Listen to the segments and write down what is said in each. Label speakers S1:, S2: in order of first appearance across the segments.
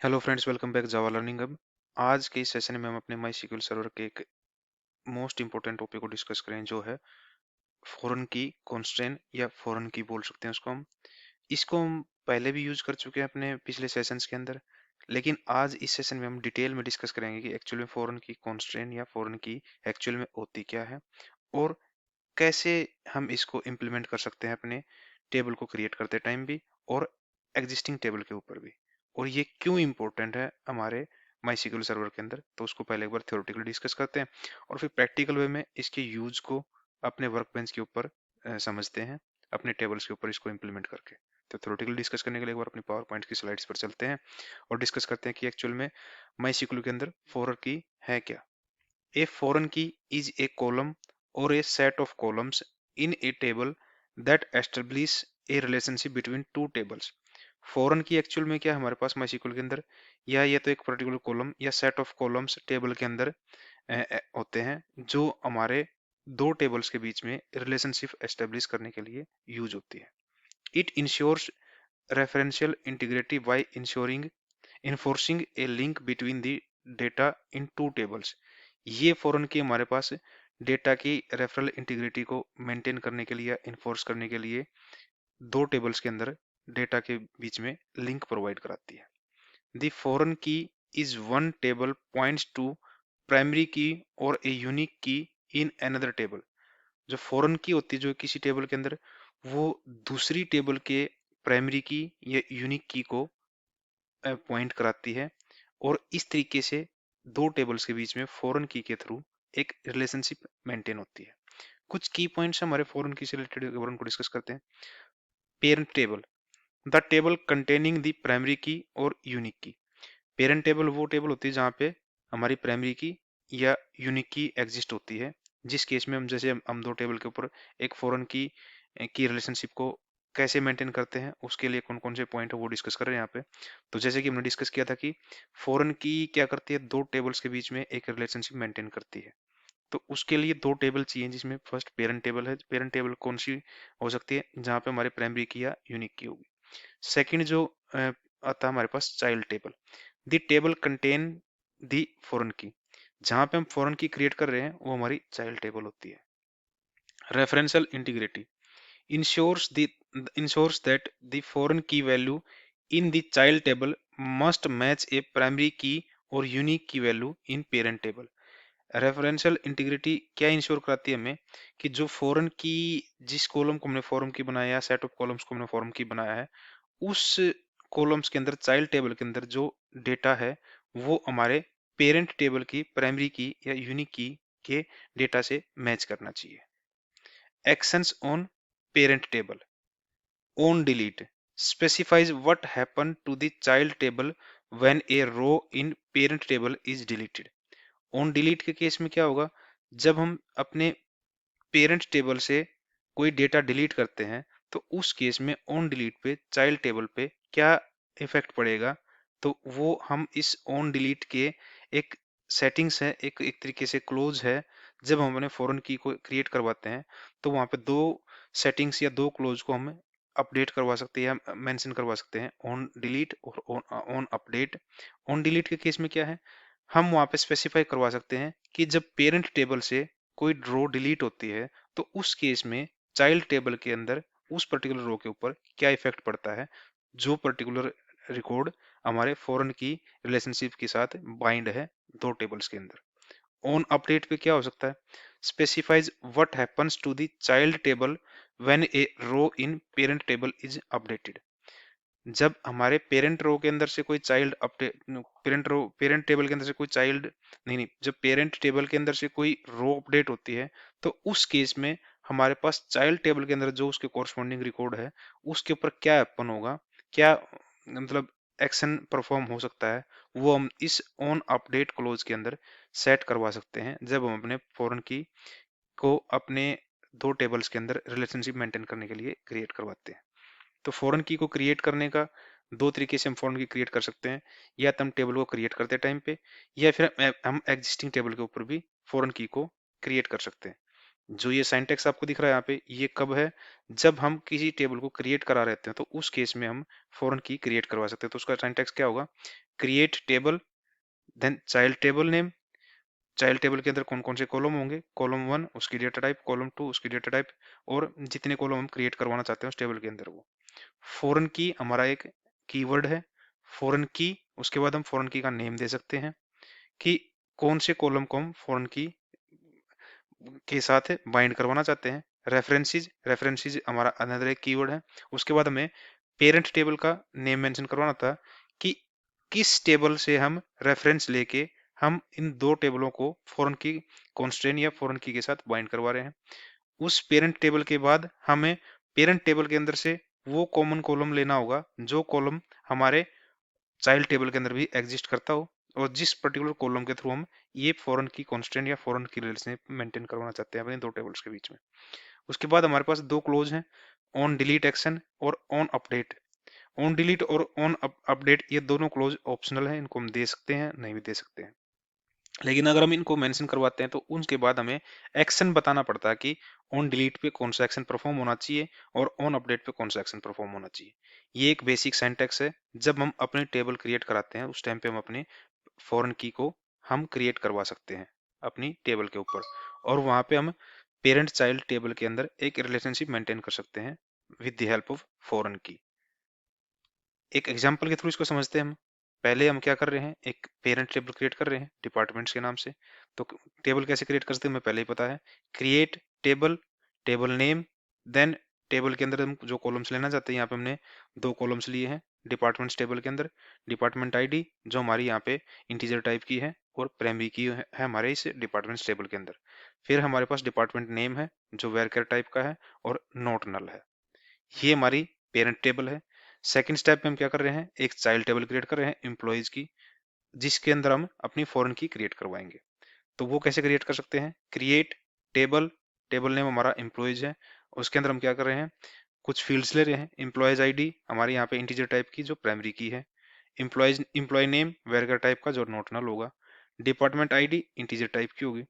S1: Hello friends, welcome back जावा learning hub. आज के इस सेशन में हम अपने माई सीक्वल सर्वर के एक मोस्ट इंपॉर्टेंट टॉपिक को डिस्कस करें, जो है फॉरेन की कॉन्स्ट्रेंट या फॉरेन की बोल सकते हैं इसको हम पहले भी यूज कर चुके हैं अपने पिछले सेशंस के अंदर। लेकिन आज इस सेशन में हम डिटेल में डिस्कस करेंगे कि एक्चुअल में फॉरेन की कॉन्स्ट्रेंट या फॉरेन की एक्चुअल में होती क्या है और कैसे हम इसको इम्प्लीमेंट कर सकते हैं अपने टेबल को क्रिएट करते टाइम भी और एग्जिस्टिंग टेबल के ऊपर भी, और ये क्यों इम्पोर्टेंट है हमारे माई सर्वर के अंदर। तो उसको पहले एक बार थ्योरेटिकली डिस्कस करते हैं और फिर प्रैक्टिकल वे में इसके यूज को अपने वर्क बेंच के ऊपर समझते हैं, अपने टेबल्स के ऊपर इसको इम्प्लीमेंट करके। तो थ्योरेटिकली डिस्कस करने के लिए एक बार अपनी पावर पॉइंट की स्लाइड्स पर चलते हैं और डिस्कस करते हैं कि एक्चुअल में माई के अंदर फॉरन की है क्या। A foreign key is a column or a set of columns in a table that establish a relationship between two tables. Foreign की एक्चुअल में क्या है हमारे पास माइस्क्ल के अंदर, या ये तो एक पर्टिकुलर कॉलम या सेट ऑफ कॉलम्स टेबल के अंदर होते हैं जो हमारे दो टेबल्स के बीच में रिलेशनशिप एस्टेब्लिश करने के लिए यूज होती है। It ensures referential integrity by ensuring enforcing a link between the data in two tables. ये फॉरेन की हमारे पास डेटा की रेफरल इंटीग्रिटी को मेंटेन करने के लिए या इन्फोर्स करने के लिए दो टेबल्स के अंदर डेटा के बीच में लिंक प्रोवाइड कराती है। The foreign key is one table points to primary key और a unique key in another table. जो फॉरेन की होती है जो किसी टेबल के अंदर, वो दूसरी टेबल के प्राइमरी की या यूनिक की को पॉइंट कराती है, और इस तरीके से दो टेबल्स के बीच में फॉरेन की के थ्रू एक रिलेशनशिप मेंटेन होती है। कुछ की पॉइंट्स हमारे फॉरेन की से रिलेटेड उनको डिस्कस करते हैं। Parent table, the table containing the primary key और यूनिक की। पेरेंट टेबल वो टेबल होती है जहाँ पे हमारी प्राइमरी की या यूनिक की एग्जिस्ट होती है। जिस केस में हम जैसे हम दो टेबल के ऊपर एक फॉरेन की रिलेशनशिप को कैसे मेंटेन करते हैं, उसके लिए कौन कौन से पॉइंट है वो डिस्कस कर रहे हैं यहाँ पे। तो जैसे कि हमने डिस्कस किया था कि फॉरेन की क्या करती है, दो टेबल्स के बीच में एक रिलेशनशिप मेंटेन करती है। तो उसके लिए दो टेबल चाहिए, जिसमें फर्स्ट पेरेंट टेबल है। पेरेंट टेबल कौन सी हो सकती है, जहाँ पे हमारे प्राइमरी की या यूनिक की होगी। सेकंड जो आता है हमारे पास child table. The table contain the foreign key, जहाँ पे हम फॉरेन की क्रिएट कर रहे हैं वो हमारी चाइल्ड टेबल होती है। Referential integrity ensures that the foreign key value in the child table must match a primary key और यूनिक की value in parent table. Referential integrity क्या इंश्योर कराती है हमें, कि जो फॉरेन की जिस कॉलम को हमने फॉर्म की बनाया है, सेट ऑफ कॉलम्स को हमने फॉर्म की बनाया है, उस कॉलम्स के अंदर चाइल्ड टेबल के अंदर जो डेटा है वो हमारे पेरेंट टेबल की प्राइमरी की या यूनिक की के डेटा से मैच करना चाहिए। Actions on parent table. On delete specifies what happen to the child table when a row in parent table is deleted. On delete के केस में क्या होगा, जब हम अपने पेरेंट टेबल से कोई डेटा डिलीट करते हैं तो उस केस में ऑन डिलीट पे चाइल्ड टेबल पे क्या इफेक्ट पड़ेगा। तो वो हम इस ऑन डिलीट के एक सेटिंग्स है, एक एक तरीके से क्लोज है। जब हम अपने फॉरेन की को क्रिएट करवाते हैं तो वहां पे दो सेटिंग्स या दो क्लोज को हम अपडेट करवा सकते हैं या मेंशन करवा सकते हैं, ऑन डिलीट और ऑन अपडेट। ऑन डिलीट के केस में क्या है, हम वहां पे स्पेसिफाई करवा सकते हैं कि जब पेरेंट टेबल से कोई रो डिलीट होती है तो उस केस में चाइल्ड टेबल के अंदर उस पर्टिकुलर रो के ऊपर क्या इफेक्ट पड़ता है, जो पर्टिकुलर रिकॉर्ड हमारे फॉरेन की रिलेशनशिप के साथ बाइंड है दो टेबल्स के अंदर। ऑन अपडेट पे क्या हो सकता है, specifies what happens to the child table when a row in parent table is updated. जब हमारे पेरेंट रो के अंदर से कोई चाइल्ड अपडेट, पेरेंट टेबल के अंदर से कोई चाइल्ड, नहीं, जब पेरेंट टेबल के अंदर से कोई रो अपडेट होती है तो उस केस में हमारे पास चाइल्ड टेबल के अंदर जो उसके कॉरस्पॉन्डिंग रिकॉर्ड है उसके ऊपर क्या हैपन होगा, क्या मतलब एक्शन परफॉर्म हो सकता है, वो हम इस ऑन अपडेट क्लोज के अंदर सेट करवा सकते हैं जब हम अपने फॉरेन की को अपने दो टेबल्स के अंदर रिलेशनशिप मेंटेन करने के लिए क्रिएट करवाते हैं। तो फॉरेन की को क्रिएट करने का दो तरीके से हम फॉरेन की क्रिएट कर सकते हैं, या तो हम टेबल को क्रिएट करते टाइम पे, या फिर हम एग्जिस्टिंग टेबल के ऊपर भी फॉरेन की को क्रिएट कर सकते हैं। जो ये साइंटेक्स आपको दिख रहा है यहाँ पे, ये कब है, जब हम किसी टेबल को क्रिएट करा रहते हैं तो उस केस में हम फॉरेन की क्रिएट करवा सकते हैं। तो उसका साइंटेक्स क्या होगा, create table, then child table name. Child table के अंदर कौन कौन से कॉलम होंगे, कॉलम 1 उसकी डेटा टाइप, कॉलम 2 उसकी डेटा टाइप, और जितने कॉलम हम क्रिएट करवाना चाहते हैं उस टेबल के अंदर वो। फॉरेन की हमारा एक कीवर्ड है, फॉरेन की। उसके बाद हम फॉरेन की का नेम दे सकते हैं कि कौन से कॉलम को हम फॉरेन की के साथ बाइंड करवाना चाहते हैं। रेफरेंसेस, रेफरेंसेस हमारा अनदर एक कीवर्ड है। उसके बाद हमें पेरेंट टेबल का नेम मेंशन करवाना था कि किस टेबल से हम रेफरेंस लेके हम इन दो टेबलों को फॉरेन की कॉन्स्ट्रेंट या फॉरेन की के साथ बाइंड करवा रहे हैं। उस पेरेंट टेबल के बाद हमें पेरेंट टेबल के अंदर से वो कॉमन कॉलम लेना होगा जो कॉलम हमारे चाइल्ड टेबल के अंदर भी एग्जिस्ट करता हो, और जिस पर्टिकुलर कॉलम के थ्रू हम ये फॉरेन की कांस्टेंट या फॉरेन की रिलेशन मेंटेन करवाना चाहते हैं अपने दो टेबल्स के बीच में। उसके बाद हमारे पास दो क्लोज हैं, ऑन डिलीट एक्शन और ऑन अपडेट। ऑन डिलीट और ऑन अपडेट ये दोनों क्लोज ऑप्शनल हैं, इनको हम दे सकते हैं नहीं भी दे सकते हैं। लेकिन अगर हम इनको मेंशन करवाते हैं तो उसके बाद हमें एक्शन बताना पड़ता है कि ऑन डिलीट पे कौन सा एक्शन परफॉर्म होना चाहिए और ऑन अपडेट पे कौन सा एक्शन परफॉर्म होना चाहिए। ये एक बेसिक सिंटैक्स है। जब हम अपने टेबल क्रिएट कराते हैं उस टाइम पे हम अपने फॉरेन की को हम क्रिएट करवा सकते हैं अपनी टेबल के ऊपर, और वहां पे हम पेरेंट चाइल्ड टेबल के अंदर एक रिलेशनशिप मेंटेन कर सकते हैं with the help of foreign की। एक एग्जांपल के थ्रू इसको समझते हैं हम। पहले हम क्या कर रहे हैं, एक पेरेंट टेबल क्रिएट कर रहे हैं डिपार्टमेंट्स के नाम से। तो टेबल कैसे क्रिएट कर सकते हैं हमें पहले ही पता है, create table, table name, then table के अंदर हम जो कॉलम्स लेना चाहते हैं, यहाँ पे हमने दो कॉलम्स लिए हैं डिपार्टमेंट्स टेबल के अंदर। डिपार्टमेंट आईडी जो हमारी यहाँ पे इंटीजर टाइप की है और प्राइमरी की है हमारे इस डिपार्टमेंट्स टेबल के अंदर। फिर हमारे पास डिपार्टमेंट नेम है जो वेरकर टाइप का है और नॉट नल है। ये हमारी पेरेंट टेबल है। सेकंड स्टेप में हम क्या कर रहे हैं, एक चाइल्ड टेबल क्रिएट कर रहे हैं एम्प्लॉयज की, जिसके अंदर हम अपनी फॉरेन की क्रिएट करवाएंगे। तो वो कैसे क्रिएट कर सकते हैं, क्रिएट टेबल, टेबल नेम हमारा एम्प्लॉयज है, उसके अंदर हम क्या कर रहे हैं, कुछ फील्ड्स ले रहे हैं। एम्प्लॉयज आईडी हमारे यहाँ पे इंटीजर टाइप की जो प्राइमरी की है, एम्प्लॉयज एम्प्लॉय नेम वेरगर टाइप का जो नॉट नल होगा, डिपार्टमेंट आईडी इंटीजर टाइप की होगी।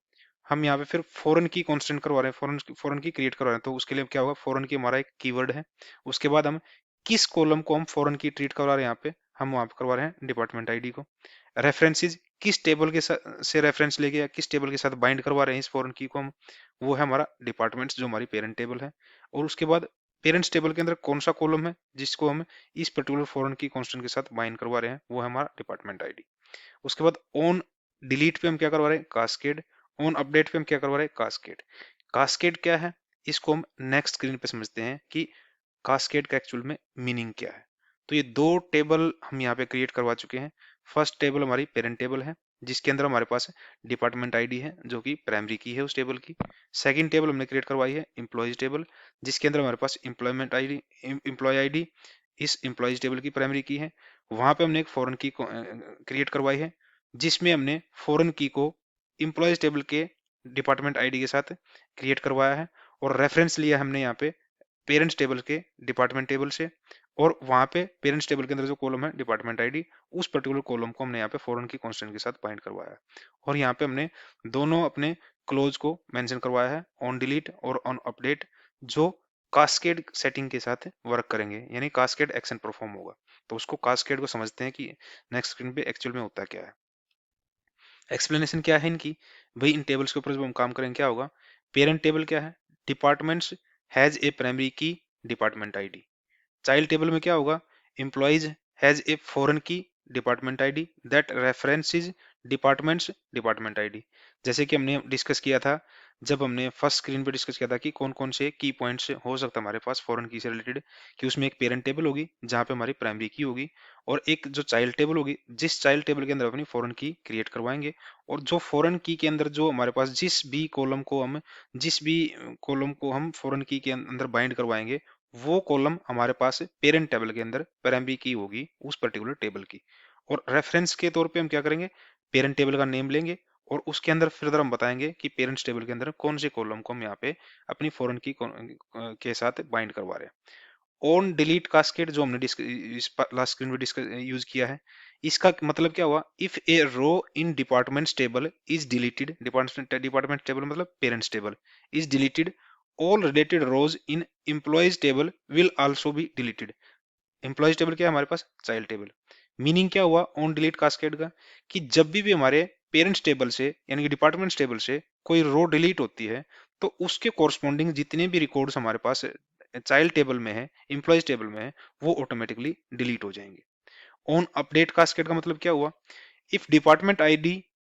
S1: हम यहाँ पे फिर फॉरेन की कांस्टेंट करवा रहे हैं, फॉरेन की क्रिएट करवा रहे हैं, तो उसके लिए क्या होगा, फॉरेन की हमारा एक कीवर्ड है। उसके बाद हम किस कॉलम को हम फॉरेन की ट्रीट करवा रहे हैं, यहाँ पे हम वहां पे करवा रहे हैं डिपार्टमेंट आईडी को। रेफरेंसेस किस टेबल के से रेफरेंस लेके या किस टेबल के साथ बाइंड करवा रहे हैं इस फॉरेन की को हम, वो है हमारा डिपार्टमेंट्स जो हमारी पेरेंट टेबल है। और उसके बाद पेरेंट्स टेबल के अंदर कौन सा कॉलम है जिसको हम इस पर्टिकुलर फॉरेन की कांस्टेंट के साथ बाइंड करवा रहे हैं, वो है हमारा डिपार्टमेंट आईडी। उसके बाद ऑन डिलीट पे हम क्या करवा रहे हैं, कास्केड। ऑन अपडेट पे हम क्या करवा रहे हैं, कास्केड। कास्केड क्या है, इसको हम नेक्स्ट स्क्रीन पे समझते हैं कि कास्केड का एक्चुअल में मीनिंग क्या है। तो ये दो टेबल हम यहाँ पे क्रिएट करवा चुके हैं। फर्स्ट टेबल हमारी पेरेंट टेबल है जिसके अंदर हमारे पास डिपार्टमेंट आईडी है जो कि प्राइमरी की है उस टेबल की। सेकंड टेबल हमने क्रिएट करवाई है एम्प्लॉयज टेबल, जिसके अंदर हमारे पास एम्प्लॉयमेंट आईडी, एम्प्लॉय आईडी इस एम्प्लॉयज टेबल की प्राइमरी की है। वहां पे हमने एक फॉरेन की क्रिएट करवाई है जिसमें हमने फॉरेन की को एम्प्लॉयज टेबल के डिपार्टमेंट आईडी के साथ क्रिएट करवाया है, और रेफरेंस लिया हमने यहाँ पे पेरेंट्स टेबल के डिपार्टमेंट टेबल से, और वहां पे पेरेंट्स टेबल के अंदर जो कॉलम है डिपार्टमेंट आईडी, उस पर्टिकुलर कॉलम को हमने यहाँ पे फॉरेन की कांस्टेंट के साथ बाइंड करवाया है। और यहाँ पे हमने दोनों अपने क्लोज को मेंशन करवाया है, ऑन डिलीट और ऑन अपडेट, जो कास्केड सेटिंग के साथ वर्क करेंगे, यानी कास्केड एक्शन परफॉर्म होगा। तो उसको कास्केड को समझते हैं कि नेक्स्ट स्क्रीन पे एक्चुअल में होता क्या है। एक्सप्लेनेशन क्या है इनकी, भाई इन टेबल्स के ऊपर जब हम काम करेंगे क्या होगा, पेरेंट टेबल क्या है, डिपार्टमेंट्स हैज ए प्राइमरी की डिपार्टमेंट आईडी। चाइल्ड टेबल में क्या होगा, एम्प्लॉइज हैज ए फॉरेन की department ID that references departments department ID. जैसे कि हमने डिस्कस किया था, जब हमने फर्स्ट स्क्रीन पे डिस्कस किया था कि कौन कौन से की पॉइंट्स हो सकता है हमारे पास फॉरेन की से रिलेटेड, कि उसमें एक पेरेंट टेबल होगी जहाँ पे हमारी प्राइमरी की होगी, और एक जो चाइल्ड टेबल होगी जिस चाइल्ड टेबल के अंदर अपनी फॉरेन की क्रिएट करवाएंगे। और जो फॉरेन की के अंदर जो हमारे पास जिस भी कॉलम को हम फॉरेन की के अंदर बाइंड करवाएंगे, वो कॉलम हमारे पास पेरेंट टेबल के अंदर प्राइमरी की होगी उस पर्टिकुलर टेबल की। और रेफरेंस के तौर पे हम क्या करेंगे, पेरेंट टेबल का नेम लेंगे और उसके अंदर फिर हम बताएंगे कि पेरेंट्स टेबल के अंदर कौन से कॉलम को हम यहाँ पे अपनी फॉरेन की के साथ बाइंड करवा रहे हैं। ऑन डिलीट कास्केड जो हमने इस लास्ट स्क्रीन में डिस्कस यूज किया है, इसका मतलब क्या हुआ, if a row in departments table is deleted, department table मतलब parents table is deleted, all related rows in employees table will also be deleted। employees table क्या है हमारे पास, चाइल्ड टेबल, मीनिंग क्या हुआ ऑन डिलीट कास्केड का, कि जब भी हमारे पेरेंट्स टेबल से यानी कि डिपार्टमेंट्स टेबल से कोई रो डिलीट होती है तो उसके कोरस्पॉन्डिंग जितने भी रिकॉर्ड्स हमारे पास चाइल्ड टेबल में है, एम्प्लॉयज टेबल में है, वो ऑटोमेटिकली डिलीट हो जाएंगे। ऑन अपडेट कास्केड का मतलब क्या हुआ, if department id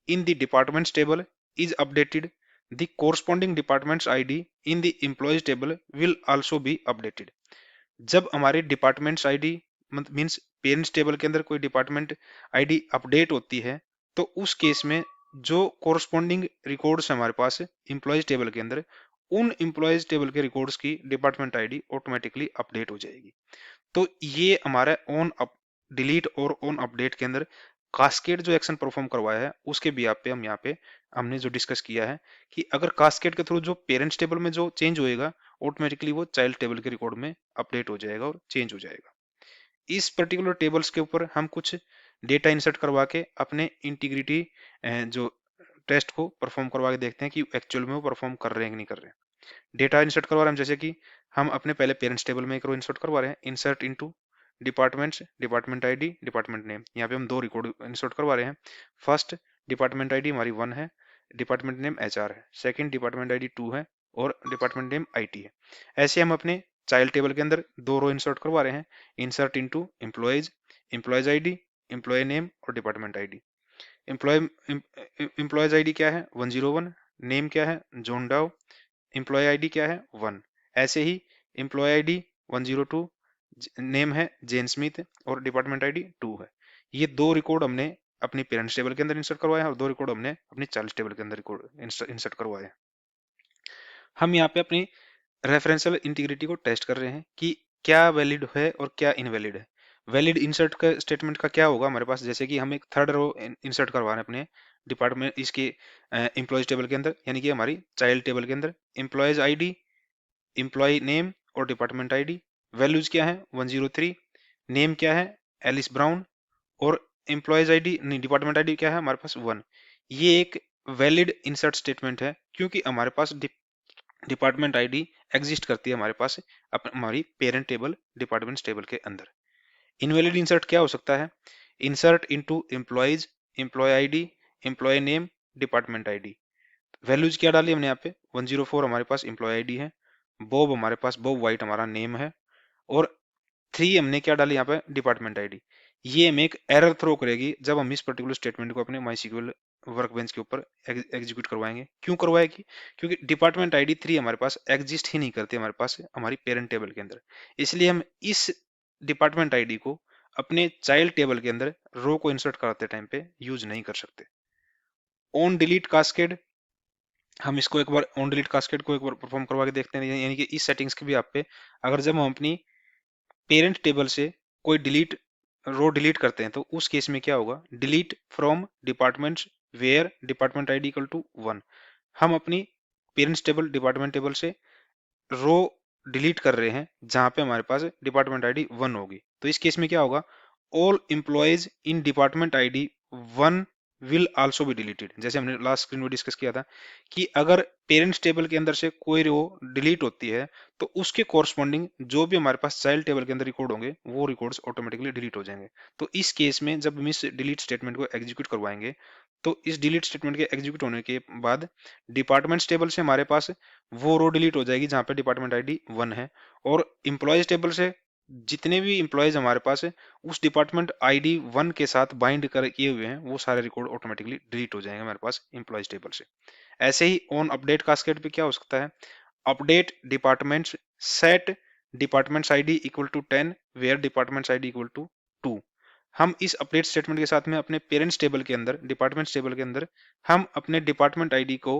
S1: in the departments table is updated, the corresponding departments id in the employees table will also be updated। जब हमारे departments ID means parents table के अंदर कोई डिपार्टमेंट आईडी अपडेट होती है तो उस केस में जो कोरस्पॉन्डिंग रिकॉर्ड्स हमारे पास एम्प्लॉयज टेबल के अंदर, उन एम्प्लॉयज टेबल के रिकॉर्ड्स की डिपार्टमेंट आईडी ऑटोमेटिकली अपडेट हो जाएगी। तो ये हमारा ऑन अप डिलीट और ऑन अपडेट के अंदर कास्केड जो एक्शन परफॉर्म करवाया है उसके भी पे हम यहाँ पे हमने जो डिस्कस किया है कि अगर कास्केड के थ्रू जो पेरेंट्स टेबल में जो चेंज होएगा ऑटोमेटिकली वो चाइल्ड टेबल के रिकॉर्ड में अपडेट हो जाएगा और चेंज हो जाएगा। इस पर्टिकुलर टेबल्स के ऊपर हम कुछ डेटा इंसर्ट करवा के अपने इंटीग्रिटी जो टेस्ट को परफॉर्म करवा के देखते हैं कि एक्चुअल में वो परफॉर्म कर रहे हैं कि नहीं कर रहे हैं। डेटा इंसर्ट करवा रहे हैं, जैसे कि हम अपने पहले पेरेंट्स टेबल में एक रो इंसर्ट करवा रहे हैं, insert into departments, department ID, department name. यहाँ पे हम दो रिकॉर्ड इंसर्ट करवा रहे हैं। फर्स्ट डिपार्टमेंट आईडी हमारी 1 है, डिपार्टमेंट नेम एचआर है। सेकंड डिपार्टमेंट आईडी 2 है और डिपार्टमेंट नेम आईटी है। ऐसे हम अपने चाइल्ड टेबल के अंदर दो रो इंसर्ट करवा रहे हैं, insert into employees, employees ID, employee name और department ID. Employee employees ID क्या है 101, नेम क्या है जॉन डाउ, एम्प्लॉय आईडी क्या है 1। ऐसे ही एम्प्लॉय आईडी 102, नेम है जेन स्मिथ और डिपार्टमेंट आईडी 2 है। ये दो रिकॉर्ड हमने अपनी पेरेंट्स टेबल के अंदर इंसर्ट करवाए हैं और दो रिकॉर्ड हमने अपनी चाइल्ड टेबल के अंदर रिकॉर्ड इंसर्ट करवाए हैं। हम यहाँ पे अपनी रेफरेंशियल इंटीग्रिटी को टेस्ट कर रहे हैं कि क्या वैलिड है और क्या इनवैलिड है। वैलिड इंसर्ट का स्टेटमेंट का क्या होगा हमारे पास, जैसे कि हम एक थर्ड रो इंसर्ट करवा रहे हैं अपने डिपार्टमेंट इसके एम्प्लॉयज टेबल के अंदर, यानी कि हमारी चाइल्ड टेबल के अंदर एम्प्लॉयज आईडी, एम्प्लॉय नेम और डिपार्टमेंट आईडी। वैल्यूज क्या है 103, नेम क्या है एलिस ब्राउन और एम्प्लॉयज आईडी नहीं डिपार्टमेंट आईडी क्या है हमारे पास 1। ये एक वैलिड इंसर्ट स्टेटमेंट है क्योंकि हमारे पास डिपार्टमेंट आईडी एग्जिस्ट करती है हमारे पास हमारी पेरेंट टेबल डिपार्टमेंट टेबल के अंदर। इनवैलिड इंसर्ट क्या हो सकता है, insert into employees, employee ID, employee name, department ID. Values क्या डाली हमने यहाँ पे 104 हमारे पास एम्प्लॉय आईडी है, बॉब हमारे पास बॉब वाइट हमारा नेम है और 3 हमने क्या डाली यहाँ पे डिपार्टमेंट आईडी। ये हमें एक एरर थ्रो करेगी जब हम इस पर्टिकुलर स्टेटमेंट को अपने माईसीक्यूएल वर्कबेंच के ऊपर एग्जीक्यूट करवाएंगे। क्यों करवाएगी, क्योंकि डिपार्टमेंट आईडी 3 हमारे पास एग्जिस्ट ही नहीं करती हमारे पास हमारी पेरेंट टेबल के अंदर। इसलिए हम इस डिपार्टमेंट आईडी को अपने चाइल्ड टेबल के अंदर रो को इंसर्ट कराते टाइम पे यूज नहीं कर सकते। ऑन डिलीट कास्केड, हम इसको एक बार ऑन डिलीट कास्केड को एक बार परफॉर्म करवा के देखते हैं, यानी कि इस सेटिंग्स के भी आप पे अगर जब हम अपनी पेरेंट टेबल से कोई डिलीट रो डिलीट करते हैं तो उस केस में क्या होगा, delete from departments where department ID equal to 1। हम अपनी पेरेंट्स टेबल डिपार्टमेंट टेबल से रो डिलीट कर रहे हैं जहां पे हमारे पास डिपार्टमेंट आईडी 1 होगी। तो इस केस में क्या होगा, all employees in department ID 1 will also be deleted. जैसे हमने लास्ट स्क्रीन में डिस्कस किया था कि अगर पेरेंट्स टेबल के अंदर से कोई रो डिलीट होती है तो उसके कोरस्पॉन्डिंग जो भी हमारे पास चाइल्ड टेबल के अंदर रिकॉर्ड होंगे वो रिकॉर्ड्स ऑटोमेटिकली डिलीट हो जाएंगे। तो इस केस में जब हम इस डिलीट स्टेटमेंट को एग्जीक्यूट करवाएंगे तो इस डिलीट स्टेटमेंट के एग्जीक्यूट होने के बाद डिपार्टमेंट्स टेबल से हमारे पास वो रो डिलीट हो जाएगी जहां पे डिपार्टमेंट आईडी 1 है और एम्प्लॉयज टेबल से जितने भी एम्प्लॉयज हमारे पास है उस डिपार्टमेंट आईडी 1 के साथ बाइंड कर किए हुए हैं वो सारे रिकॉर्ड ऑटोमेटिकली डिलीट हो जाएंगे हमारे पास एम्प्लॉयज टेबल से। ऐसे ही ऑन अपडेट कास्केड पे क्या हो सकता है, update departments set departments ID equal to 10 where departments ID equal to 2। हम इस अपडेट स्टेटमेंट के साथ में अपने पेरेंट्स टेबल के अंदर डिपार्टमेंट्स टेबल के अंदर हम अपने डिपार्टमेंट आईडी को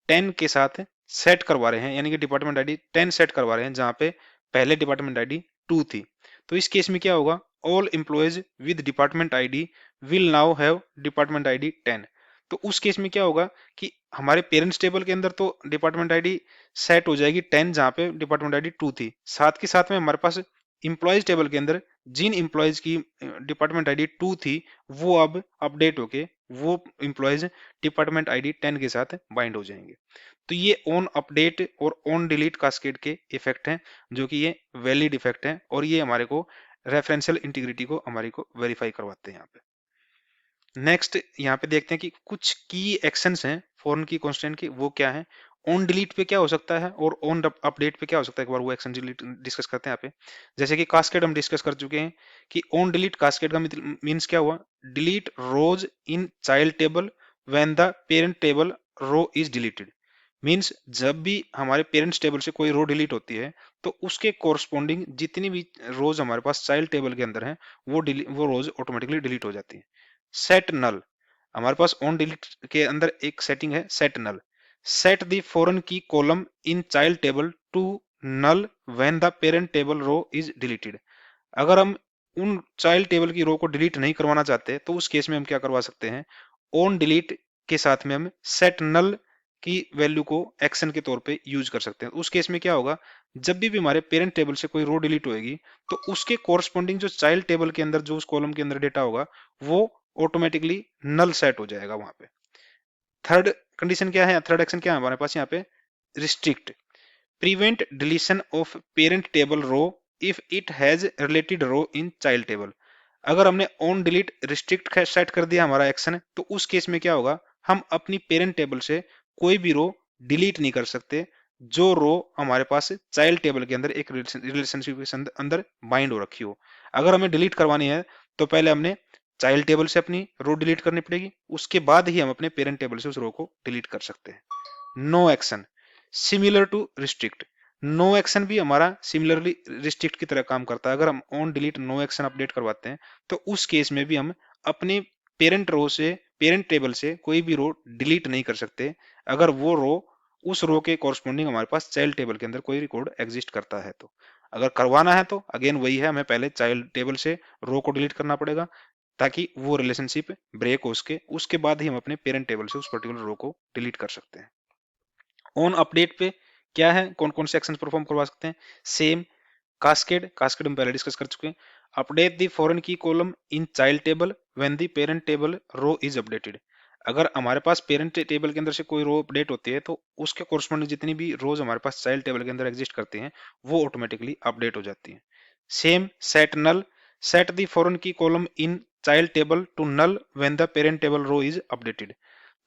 S1: 10 के साथ सेट करवा रहे हैं, यानी कि डिपार्टमेंट आईडी 10 सेट करवा रहे हैं जहां पे पहले डिपार्टमेंट आईडी 2 थी। तो इस केस में क्या होगा, all employees with department ID will now have department ID 10। तो उस केस में क्या होगा कि हमारे पेरेंट्स टेबल के अंदर तो डिपार्टमेंट आईडी सेट हो जाएगी 10 जहां पे डिपार्टमेंट आईडी 2 थी, साथ के साथ में हमारे पास इंप्लॉयज टेबल के अंदर जिन इंप्लॉयज की डिपार्टमेंट आईडी 2 थी वो अब अपडेट होके वो इंप्लॉयज डिपार्टमेंट आईडी 10 के साथ बाइंड हो जाएंगे। तो ये ऑन अपडेट और ऑन डिलीट कास्केड के इफेक्ट हैं जो कि ये वैलिड इफेक्ट हैं और ये हमारे को रेफरेंशियल इंटीग्रिटी को हमारी को वेरीफाई करवाते हैं यहाँ पे। नेक्स्ट यहाँ पे देखते हैं कि कुछ की एक्शंस हैं फॉरेन की कांस्टेंट की, वो क्या है। ऑन डिलीट पे क्या हो सकता है और ऑन अपडेट पे क्या हो सकता है, एक बार वो एक्शन डिलीट डिस्कस करते हैं यहाँ पे। जैसे कि कास्केड हम डिस्कस कर चुके हैं कि ऑन डिलीट कास्केड का मीन्स क्या हुआ, delete rows in child table when the parent table row is deleted. Means जब भी हमारे पेरेंट्स टेबल से कोई रो डिलीट होती है तो उसके कोरस्पॉन्डिंग जितनी भी रोज हमारे पास चाइल्ड टेबल के अंदर है वो रोज ऑटोमेटिकली डिलीट हो जाती है। सेट नल, हमारे पास ऑन डिलीट के अंदर एक सेटिंग है set null. Set the foreign key column in child table to null when the parent table row is deleted. अगर हम उन चाइल्ड टेबल की रो को डिलीट नहीं करवाना चाहते तो उस केस में हम क्या करवा सकते हैं, ऑन डिलीट के साथ में हम सेट नल की वैल्यू को एक्शन के तौर पे यूज कर सकते हैं। उस केस में क्या होगा, जब भी हमारे पेरेंट टेबल से कोई रो डिलीट होएगी तो उसके कोरस्पॉन्डिंग जो चाइल्ड टेबल के अंदर जो उस कॉलम के अंदर डेटा होगा वो ऑटोमेटिकली नल सेट हो जाएगा वहां पे। थर्ड कंडीशन क्या है, थर्ड एक्शन क्या है हमारे पास यहाँ पे, restrict prevent deletion of parent table row if it has related row in child table. अगर हमने ऑन डिलीट रिस्ट्रिक्ट सेट कर दिया हमारा एक्शन तो उस केस में क्या होगा, हम अपनी पेरेंट टेबल से कोई भी रो डिलीट नहीं कर सकते जो रो हमारे पास चाइल्ड टेबल के अंदर एक रिलेशनशिप के अंदर बाइंड हो रखी हो। अगर हमें डिलीट करवानी है तो पहले हमने चाइल्ड टेबल से अपनी रो डिलीट करनी पड़ेगी, उसके बाद ही हम अपने पेरेंट टेबल से उस रो को डिलीट कर सकते हैं। No action similar to restrict, no action भी हमारा सिमिलरली रिस्ट्रिक्ट की तरह काम करता है। अगर हम on delete no action update करवाते हैं तो उस केस में भी हम अपने पेरेंट रो से पेरेंट टेबल से कोई भी रो डिलीट नहीं कर सकते अगर वो रो उस रो के कॉरस्पॉन्डिंग हमारे पास चाइल्ड टेबल के अंदर कोई रिकॉर्ड एग्जिस्ट करता है। तो अगर करवाना है तो अगेन वही है, हमें पहले चाइल्ड टेबल से रो को डिलीट करना पड़ेगा ताकि वो रिलेशनशिप ब्रेक हो उसके बाद ही हम अपने पेरेंट टेबल से उस पर्टिकुलर रो को डिलीट कर सकते हैं। ऑन अपडेट पे क्या है, कौन कौन से एक्शन परफॉर्म करवा सकते हैं, सेम कास्केड, कास्केड हम पहले डिस्कस कर चुके हैं। Update the foreign key column in child table when the parent table row is updated. अगर हमारे पास पेरेंट टेबल के अंदर से कोई रो अपडेट होती है तो उसके कोरस्पॉन्डिंग जितनी भी रोज हमारे पास चाइल्ड टेबल के अंदर एग्जिस्ट करती हैं वो ऑटोमेटिकली अपडेट हो जाती है। Same set null, set the foreign key column in child table to null when the parent table row is updated.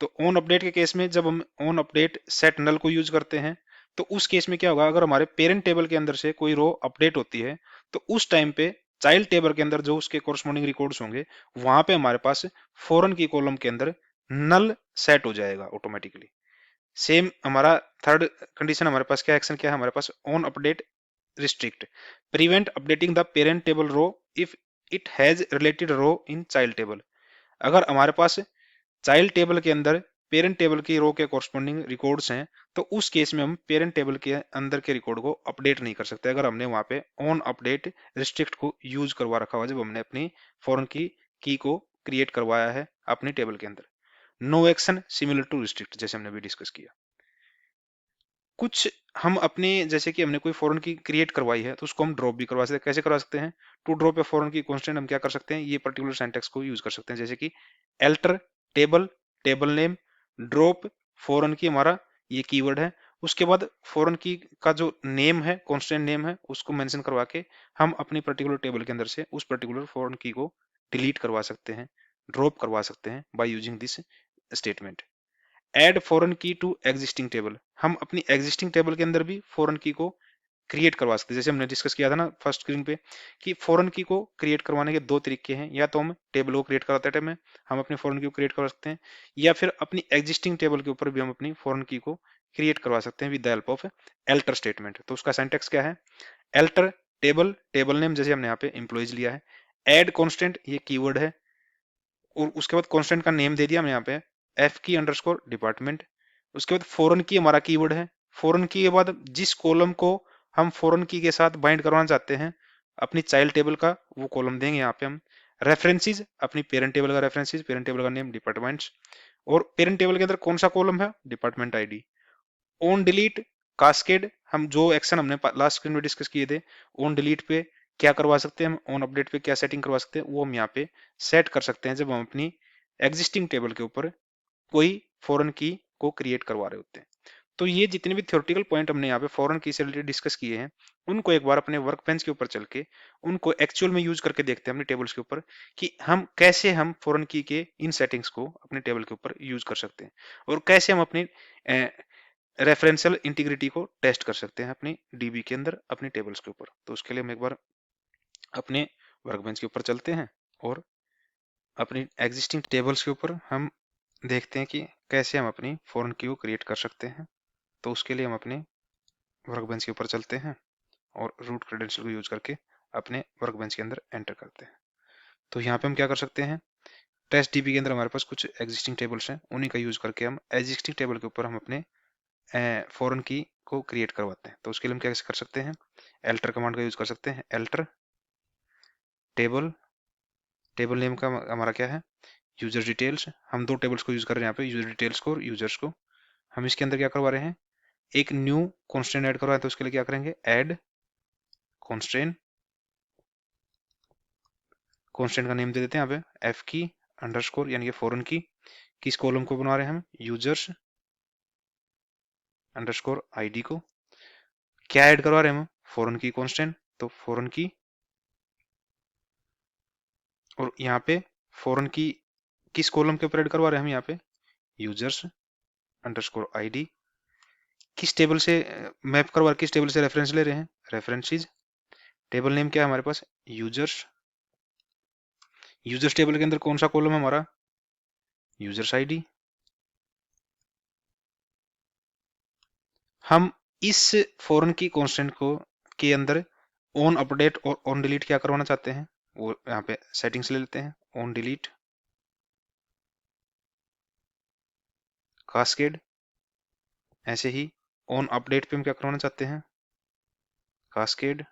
S1: तो ऑन अपडेट के केस में जब हम ऑन अपडेट सेट नल को यूज करते हैं तो उस केस में क्या होगा, अगर हमारे पेरेंट टेबल के अंदर से कोई रो अपडेट होती है तो उस टाइम पे चाइल्ड टेबल के अंदर जो उसके कोरस्पॉन्डिंग रिकॉर्ड्स होंगे वहां पे हमारे पास फॉरेन की कॉलम के अंदर नल सेट हो जाएगा ऑटोमेटिकली। सेम हमारा थर्ड कंडीशन हमारे पास क्या एक्शन क्या है हमारे पास, on update restrict prevent updating the parent table row if it has related row in child table. अगर हमारे पास चाइल्ड टेबल के अंदर पेरेंट टेबल की रो के कॉरस्पॉन्डिंग रिकॉर्ड्स हैं तो उस केस में हम पेरेंट टेबल के अंदर के रिकॉर्ड को अपडेट नहीं कर सकते अगर हमने वहां पे ऑन अपडेट रिस्ट्रिक्ट को यूज करवा रखा हुआ जब हमने अपनी फॉरेन की को क्रिएट करवाया है अपनी टेबल के अंदर। No action similar to restrict जैसे हमने भी डिस्कस किया। कुछ हम अपने जैसे कि हमने कोई फॉरेन की क्रिएट करवाई है तो उसको हम ड्रॉप भी करवा सकते हैं। कैसे करवा सकते हैं, टू ड्रॉप ए फॉरेन की कांस्टेंट हम क्या कर सकते हैं, ये पर्टिकुलर सिंटैक्स को यूज कर सकते हैं जैसे कि alter table table name drop foreign की हमारा ये कीवर्ड है, उसके बाद फॉरेन की का जो नेम है कांस्टेंट नेम है उसको मेंशन करवा के हम अपनी पर्टिकुलर टेबल के अंदर से उस पर्टिकुलर फॉरेन की को डिलीट करवा सकते हैं, ड्रॉप करवा सकते हैं by using this statement. Add foreign key to existing table, हम अपनी एग्जिस्टिंग टेबल के अंदर भी फॉरेन की को क्रिएट करवा सकते हैं। जैसे हमने डिस्कस किया था ना फर्स्ट स्क्रीन पे कि फॉरेन की को क्रिएट करवाने के दो तरीके हैं, या तो हम टेबल को क्रिएट कराते टाइम में हम अपनी फॉरेन की को क्रिएट करवा सकते हैं या फिर अपनी एग्जिस्टिंग टेबल के ऊपर भी हम अपनी फॉरेन की को क्रिएट करवा सकते हैं with the help of alter statement. तो उसका सिंटैक्स क्या है, एल्टर टेबल टेबल नेम जैसे हमने यहाँ पे एम्प्लॉइज लिया है, एड कॉन्स्टेंट ये कीवर्ड है और उसके बाद कॉन्स्टेंट का नेम दे दिया हमने यहाँ पे एफ की अंडरस्कोर डिपार्टमेंट। उसके बाद फॉरेन की हमारा कीवर्ड है, फॉरेन की के बाद जिस कॉलम को हम फॉरेन की के साथ बाइंड करवाना चाहते हैं अपनी चाइल्ड टेबल का वो कॉलम देंगे यहाँ पे हम। रेफरेंसेस अपनी पेरेंट टेबल का रेफरेंसेस, पेरेंट टेबल का नेम डिपार्टमेंट्स और पेरेंट टेबल के अंदर कौन सा कॉलम है department ID. On delete cascade, हम जो एक्शन हमने लास्ट स्क्रीन में डिस्कस किए थे ऑन डिलीट पे क्या करवा सकते हैं हम, ऑन अपडेट पे क्या सेटिंग करवा सकते हैं वो हम यहाँ पे सेट कर सकते हैं जब हम अपनी एग्जिस्टिंग टेबल के ऊपर कोई फॉरेन की को क्रिएट करवा रहे होते हैं। तो ये जितने भी थ्योरेटिकल पॉइंट हमने यहाँ पे फॉरेन की से रिलेटेड डिस्कस किए हैं उनको एक बार अपने वर्क बेंच के ऊपर चल के उनको एक्चुअल में यूज करके देखते हैं अपने टेबल्स के ऊपर कि हम कैसे हम फॉरेन की के इन सेटिंग्स को अपने टेबल के ऊपर यूज कर सकते हैं और कैसे हम अपनी रेफरेंशियल इंटीग्रिटी को टेस्ट कर सकते हैं अपनी डीबी के अंदर अपने टेबल्स के ऊपर। तो उसके लिए हम एक बार अपने वर्क बेंच के ऊपर चलते हैं और अपनी एग्जिस्टिंग टेबल्स के ऊपर हम देखते हैं कि कैसे हम अपनी फॉरेन की को क्रिएट कर सकते हैं। तो उसके लिए हम अपने वर्क बेंच के ऊपर चलते हैं और रूट क्रेडेंशियल को यूज करके अपने वर्क बेंच के अंदर एंटर करते हैं। तो यहाँ पे हम क्या कर सकते हैं, टेस्ट डीबी के अंदर हमारे पास कुछ एग्जिस्टिंग टेबल्स हैं, उन्हीं का यूज करके हम एग्जिस्टिंग टेबल के ऊपर हम अपने फॉरेन की को क्रिएट करवाते हैं। तो उसके लिए हम क्या कर सकते हैं, एल्टर कमांड का यूज कर सकते हैं। एल्टर टेबल, टेबल नेम का हमारा क्या है, यूजर डिटेल्स। हम दो टेबल्स को यूज कर रहे हैं यहाँ पे, यूजर डिटेल्स को और यूजर्स को। हम इसके अंदर क्या करवा रहे हैं, एक न्यू कॉन्स्टेंट ऐड करवा रहे हैं। तो उसके लिए क्या करेंगे, ऐड कॉन्स्टेंट। कॉन्स्टेंट का नेम दे देते हैं यहाँ पे एफ की अंडरस्कोर, यानी कि फॉरेन की। किस कॉलम को बना रहे हैं हम, यूजर्स अंडरस्कोर आईडी को। क्या ऐड करवा रहे हैं हम, फॉरेन की कॉन्स्टेंट, तो फॉरेन की। और यहाँ पे फॉरेन की किस कॉलम के ऊपर ऐड करवा रहे हैं हम, यहाँ पे यूजर्स अंडरस्कोर आईडी। किस टेबल से मैप करवा, किस टेबल से रेफरेंस ले रहे हैं, रेफरेंसेस। टेबल नेम क्या है हमारे पास, यूजर्स। यूजर्स टेबल के अंदर कौन सा कॉलम है हमारा, यूजर्स आईडी। हम इस फॉरेन की कांस्टेंट को के अंदर ऑन अपडेट और ऑन डिलीट क्या करवाना चाहते हैं, वो यहाँ पे सेटिंग्स ले लेते हैं। On delete, cascade. ऐसे ही ऑन अपडेट पे हम क्या करवाना चाहते हैं, कास्केड।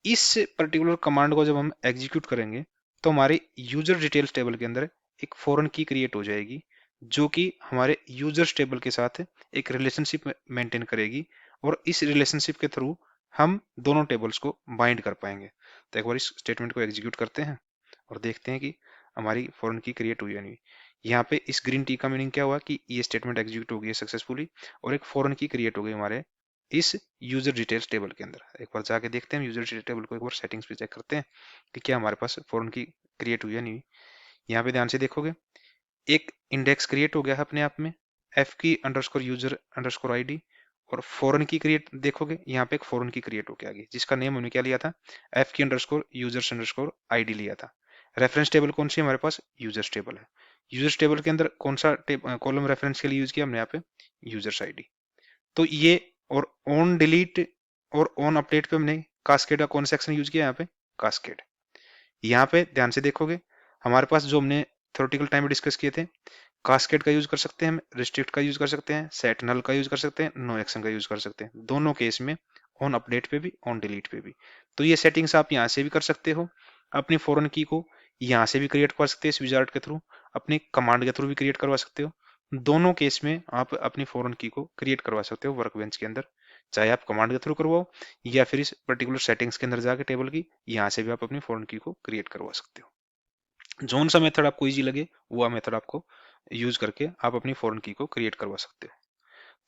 S1: इस पर्टिकुलर कमांड को जब हम एग्जीक्यूट करेंगे तो हमारे यूजर डिटेल्स टेबल के अंदर एक फॉरेन की क्रिएट हो जाएगी, जो कि हमारे यूजर्स टेबल के साथ एक रिलेशनशिप मेंटेन करेगी और इस रिलेशनशिप के थ्रू हम दोनों टेबल्स को बाइंड कर पाएंगे। तो एक बार इस स्टेटमेंट को एग्जीक्यूट करते हैं और देखते हैं कि हमारी फॉरेन की क्रिएट हुई या नहीं। यहाँ पे इस ग्रीन टी का मीनिंग क्या हुआ कि ये स्टेटमेंट एग्जीक्यूट हो गई है सक्सेसफुली और एक फॉरेन की क्रिएट हो गई हमारे इस यूजर डिटेल्स टेबल के अंदर। एक बार जाके देखते हैं यूजर डिटेल टेबल को, एक बार सेटिंग्स पे चेक करते हैं कि क्या हमारे पास फॉरेन की क्रिएट हुई है नहीं। यहाँ पे ध्यान से देखोगे एक इंडेक्स क्रिएट हो गया है अपने आप में, एफ की अंडरस्कोर यूजर अंडरस्कोर आईडी। और फॉरेन की क्रिएट देखोगे यहाँ पे एक फॉरेन की क्रिएट होकर आ गई, जिसका नेम हमने क्या लिया था, एफ की अंडरस्कोर यूजर्स अंडरस्कोर आईडी लिया था। रेफरेंस टेबल कौन सी हमारे पास, यूजर्स टेबल है। यूजर्स टेबल के अंदर कौन सा कॉलम रेफरेंस के लिए यूज किया हमने यहाँ पे, यूजर्स आईडी। तो ये और ऑन डिलीट और ऑन अपडेट पे हमने कास्केड का कौन सा एक्शन यूज किया, यहाँ पे कास्केड। यहाँ पे ध्यान से देखोगे हमारे पास जो हमने थ्योरेटिकल टाइम में डिस्कस किए थे, कास्केड का यूज कर सकते हैं हम, रिस्ट्रिक्ट का यूज कर सकते हैं, सेट नल का यूज कर सकते हैं, नो एक्शन का यूज कर सकते हैं, दोनों केस में ऑन अपडेट पे भी ऑन डिलीट पे भी। तो ये सेटिंग्स आप यहाँ से भी कर सकते हो, अपनी फॉरेन की को यहाँ से भी क्रिएट कर सकते हैं इस विजार्ड के थ्रू, अपनी कमांड के थ्रू भी क्रिएट करवा सकते हो। दोनों केस में आप अपनी फॉरेन की को क्रिएट करवा सकते हो वर्क बेंच के अंदर, चाहे आप कमांड के थ्रू करवाओ या फिर इस पर्टिकुलर सेटिंग्स के अंदर जाके टेबल की यहाँ से भी आप अपनी फॉरेन की को क्रिएट करवा सकते हो। जोन सा मेथड आपको इजी लगे वो मेथड आपको यूज करके आप अपनी फॉरेन की को क्रिएट करवा सकते हो।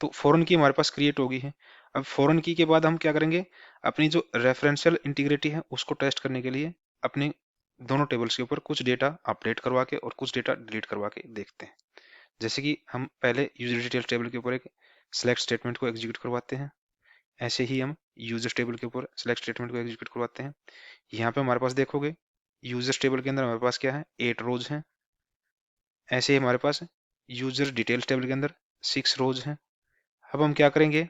S1: तो फॉरेन की हमारे पास क्रिएट हो गई है। अब फॉरेन की के बाद हम क्या करेंगे, अपनी जो रेफरेंशियल इंटीग्रिटी है उसको टेस्ट करने के लिए अपने दोनों टेबल्स के ऊपर कुछ डेटा अपडेट करवा के और कुछ डेटा डिलीट करवा के देखते हैं। जैसे कि हम पहले यूजर डिटेल्स टेबल के ऊपर एक सेलेक्ट स्टेटमेंट को एग्जीक्यूट करवाते हैं, ऐसे ही हम यूजर टेबल के ऊपर सेलेक्ट स्टेटमेंट को एग्जीक्यूट करवाते हैं। यहाँ पे हमारे पास देखोगे यूजर टेबल के अंदर हमारे पास क्या है, 8 रोज हैं। ऐसे ही हमारे पास यूजर डिटेल्स टेबल के अंदर 6 रोज हैं। अब हम क्या करेंगे,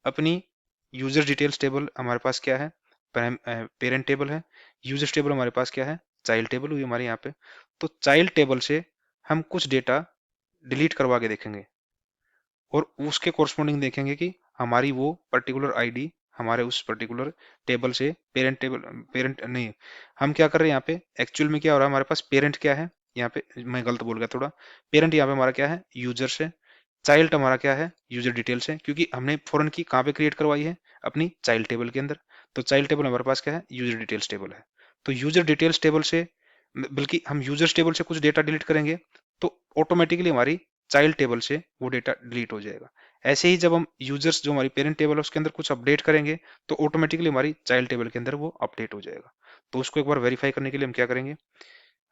S1: अपनी यूजर डिटेल्स टेबल हमारे पास क्या है, पेरेंट टेबल है। यूजर टेबल हमारे पास क्या है, चाइल्ड टेबल हुई हमारे यहाँ पे। तो चाइल्ड टेबल से हम कुछ डेटा डिलीट करवा के देखेंगे और उसके कोरस्पॉन्डिंग देखेंगे कि हमारी वो पर्टिकुलर आईडी हमारे उस पर्टिकुलर टेबल से पेरेंट नहीं, हम क्या कर रहे हैं यहाँ पे एक्चुअल में क्या हो रहा है, हमारे पास पेरेंट क्या है, यहाँ पे मैं गलत बोल गया थोड़ा। पेरेंट यहाँ पे हमारा क्या है, यूजर्स है। चाइल्ड हमारा क्या है, यूजर डिटेल्स है, क्योंकि हमने फॉरेन की कहाँ पे क्रिएट करवाई है, अपनी चाइल्ड टेबल के अंदर। तो चाइल्ड टेबल हमारे पास क्या है, यूजर डिटेल्स टेबल है। तो यूजर डिटेल्स टेबल से बल्कि हम यूजर्स टेबल से कुछ डेटा डिलीट करेंगे तो ऑटोमेटिकली हमारी चाइल्ड टेबल से वो डेटा डिलीट हो जाएगा। ऐसे ही जब हम यूजर्स जो हमारी पेरेंट टेबल है उसके अंदर कुछ अपडेट करेंगे तो ऑटोमेटिकली हमारी चाइल्ड टेबल के अंदर वो अपडेट हो जाएगा। तो उसको एक बार वेरीफाई करने के लिए हम क्या करेंगे,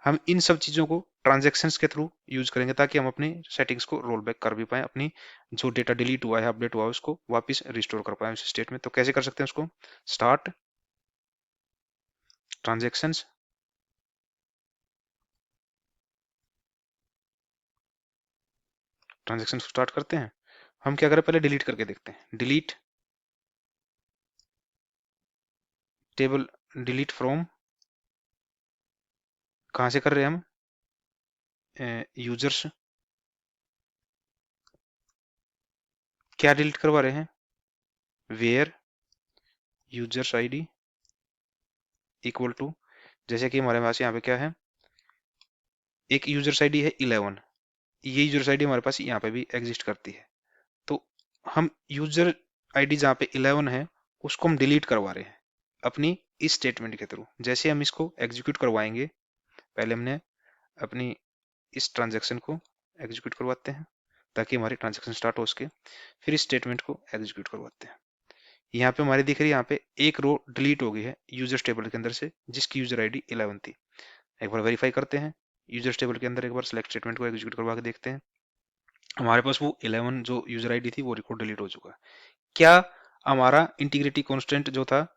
S1: हम इन सब चीजों को ट्रांजेक्शन्स के थ्रू यूज करेंगे ताकि हम अपनी सेटिंग्स को रोल बैक कर भी पाए, अपनी जो डेटा डिलीट हुआ है अपडेट हुआ है उसको वापस रिस्टोर कर पाए उस स्टेट में। तो कैसे कर सकते हैं उसको, स्टार्ट ट्रांजेक्शन्स, ट्रांजेक्शन स्टार्ट करते हैं। हम क्या करें, पहले डिलीट करके देखते हैं, डिलीट टेबल, डिलीट फ्रॉम, कहां से कर रहे हैं हम, यूजर्स, क्या डिलीट करवा रहे हैं, where users ID equal to, जैसे कि हमारे पास यहाँ पे क्या है, एक यूजर्स आईडी है 11, ये यूजर्स आईडी हमारे पास यहाँ पे भी एग्जिस्ट करती है। तो हम यूजर आईडी जहाँ पे 11 है उसको हम डिलीट करवा रहे हैं अपनी इस स्टेटमेंट के थ्रू। जैसे हम इसको एग्जीक्यूट करवाएंगे, पहले हमने अपनी इस ट्रांजैक्शन को एग्जीक्यूट करवाते हैं ताकि हमारी ट्रांजैक्शन स्टार्ट हो सके, फिर इस स्टेटमेंट को एग्जीक्यूट करवाते हैं। यहाँ पे हमारी दिख रही है, यहाँ पे एक रो डिलीट हो गई है यूजर्स टेबल के अंदर से जिसकी यूजर आईडी 11 थी। एक बार वेरीफाई करते हैं, यूजर्स टेबल के अंदर एक बार सेलेक्ट स्टेटमेंट को एग्जीक्यूट करवा के देखते हैं, हमारे पास वो 11 जो यूजर आईडी थी वो रिकॉर्ड डिलीट हो चुका है। क्या हमारा इंटीग्रिटी कांस्टेंट जो था,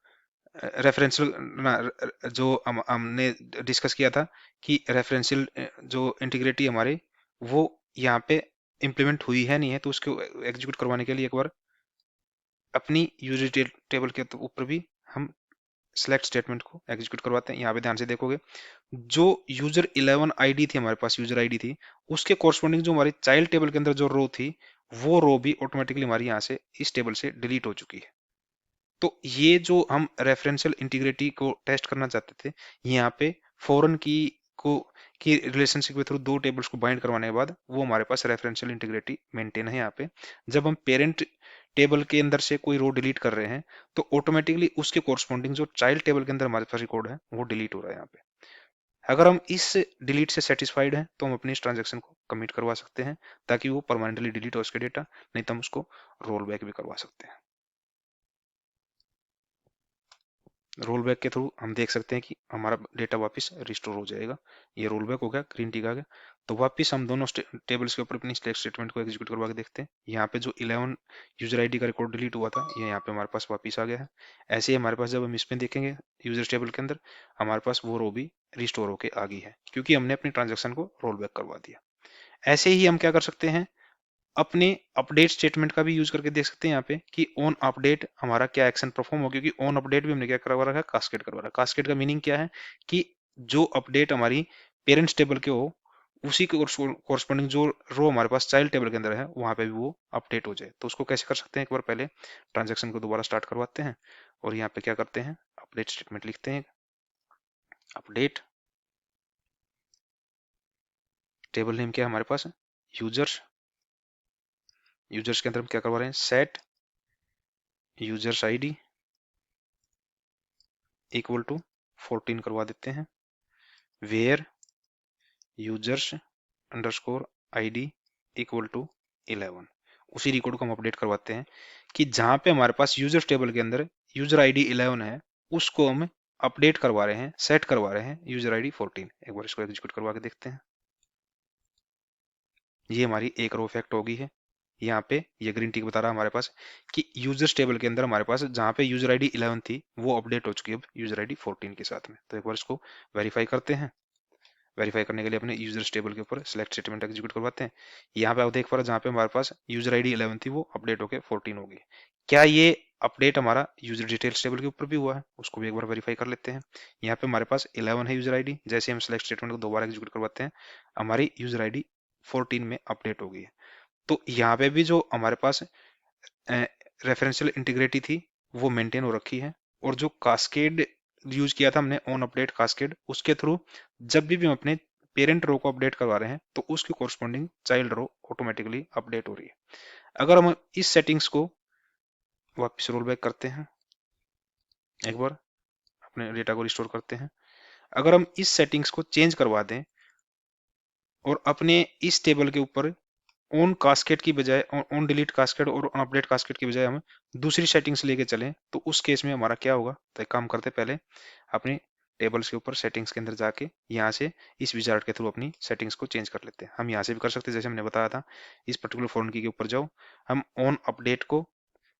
S1: रेफरेंशियल जो हमने डिस्कस किया था कि रेफरेंशियल जो इंटीग्रिटी हमारी वो यहाँ पे इम्प्लीमेंट हुई है नहीं है, तो उसको एग्जीक्यूट करवाने के लिए एक बार अपनी यूजर टेबल के ऊपर भी हम सेलेक्ट स्टेटमेंट को एग्जीक्यूट करवाते हैं। यहाँ पे ध्यान से देखोगे जो यूजर 11 आईडी थी हमारे पास, यूजर आईडी थी, उसके कोरस्पॉन्डिंग जो हमारी चाइल्ड टेबल के अंदर जो रो थी वो रो भी ऑटोमेटिकली हमारी यहाँ से इस टेबल से डिलीट हो चुकी है। तो ये जो हम रेफरेंशियल इंटीग्रिटी को टेस्ट करना चाहते थे, यहाँ पे फॉरेन की को की रिलेशनशिप के थ्रू दो टेबल्स को बाइंड करवाने के बाद वो हमारे पास रेफरेंशियल इंटीग्रिटी मेंटेन है। यहाँ पे जब हम पेरेंट टेबल के अंदर से कोई रो डिलीट कर रहे हैं तो ऑटोमेटिकली उसके कोरस्पॉन्डिंग जो चाइल्ड टेबल के अंदर हमारे पास रिकॉर्ड है वो डिलीट हो रहा है यहाँ पे। अगर हम इस डिलीट से सेटिस्फाइड हैं तो हम अपनी इस ट्रांजेक्शन को कमिट करवा सकते हैं ताकि वो परमानेंटली डिलीट हो उसके डेटा, नहीं तो हम उसको रोल बैक भी करवा सकते हैं। रोल बैक के थ्रू हम देख सकते हैं कि हमारा डेटा वापस रिस्टोर हो जाएगा। ये रोल बैक हो गया, ग्रीन टिक आ गया। तो वापस हम दोनों टेबल्स के ऊपर अपनी सिलेक्ट स्टेटमेंट को एग्जीक्यूट करवा के देखते हैं। यहाँ पे जो 11 यूजर आईडी का रिकॉर्ड डिलीट हुआ था ये यहाँ पे हमारे पास वापस आ गया है। ऐसे ही हमारे पास जब हम इसमें देखेंगे यूजर टेबल के अंदर, हमारे पास वो रो भी रिस्टोर होके आ गई है क्योंकि हमने अपनी ट्रांजेक्शन को रोल बैक करवा दिया। ऐसे ही हम क्या कर सकते हैं, अपने अपडेट स्टेटमेंट का भी यूज करके देख सकते हैं यहाँ पे कि ऑन अपडेट हमारा क्या एक्शन परफॉर्म हो, क्योंकि ऑन अपडेट भी हमने क्या करवा रखा है, कास्केड करवा रखा है। कास्केड का मीनिंग क्या है कि जो अपडेट हमारी पेरेंट्स टेबल के हो उसी के कोरस्पॉन्डिंग जो रो हमारे पास चाइल्ड टेबल के अंदर है वहां पे भी वो अपडेट हो जाए। तो उसको कैसे कर सकते हैं, एक बार पहले ट्रांजेक्शन को दोबारा स्टार्ट करवाते हैं और यहाँ पे क्या करते हैं, अपडेट स्टेटमेंट लिखते हैं, अपडेट टेबल नेम क्या है हमारे पास, यूजर्स, यूजर्स के अंदर हम क्या करवा रहे हैं, set users ID equal to 14 करवा देते हैं, where users underscore ID equal to 11। उसी रिकॉर्ड को हम अपडेट करवाते हैं कि जहां पे हमारे पास यूजर टेबल के अंदर यूजर आईडी 11 है उसको हम अपडेट करवा रहे हैं, सेट करवा रहे हैं यूजर आईडी 14। एक बार इसको एग्जीक्यूट करवा के देखते हैं, ये हमारी एक रो इफेक्ट होगी है। यहाँ पे ये ग्रीन टिक बता रहा है हमारे पास कि यूजर्स टेबल के अंदर हमारे पास जहाँ पे यूजर आईडी 11 थी वो अपडेट हो चुकी है अब यूजर आईडी 14 के साथ में। तो एक बार इसको वेरीफाई करते हैं। वेरीफाई करने के लिए अपने यूजर्स टेबल के ऊपर सिलेक्ट स्टेटमेंट एग्जीक्यूट करवाते हैं। यहाँ पे आप देख पा रहे हो जहाँ पे हमारे पास यूजर आईडी 11 थी वो अपडेट होकर 14 हो गई। क्या ये अपडेट हमारा यूजर डिटेल्स टेबल के ऊपर भी हुआ है, उसको भी एक बार वेरीफाई कर लेते हैं। यहाँ पे हमारे पास 11 है यूजर आईडी, जैसे हम सिलेक्ट स्टेटमेंट को दोबारा एग्जीक्यूट करवाते हैं हमारी यूजर आईडी 14 में अपडेट हो गई है। तो यहाँ पे भी जो हमारे पास रेफरेंशियल इंटीग्रिटी थी वो मेंटेन हो रखी है, और जो कास्केड यूज किया था हमने ऑन अपडेट कास्केड, उसके थ्रू जब भी हम अपने पेरेंट रो को अपडेट करवा रहे हैं तो उसकी कोरस्पॉन्डिंग चाइल्ड रो ऑटोमेटिकली अपडेट हो रही है। अगर हम इस सेटिंग्स को वापस रोल बैक करते हैं, एक बार अपने डेटा को रिस्टोर करते हैं, अगर हम इस सेटिंग्स को चेंज करवा दें और अपने इस टेबल के ऊपर ऑन कास्केट की बजाय, ऑन डिलीट कास्केट और ऑन अपडेट कास्केट की बजाय हम दूसरी सेटिंग्स लेके चलें, तो उस केस में हमारा क्या होगा? तो एक काम करते पहले अपने टेबल्स के ऊपर सेटिंग्स के अंदर जाके यहाँ से इस विजार्ड के थ्रू अपनी सेटिंग्स को चेंज कर लेते हैं। हम यहाँ से भी कर सकते हैं, जैसे हमने बताया था। इस पर्टिकुलर फॉरेन की के ऊपर जाओ, हम ऑन अपडेट को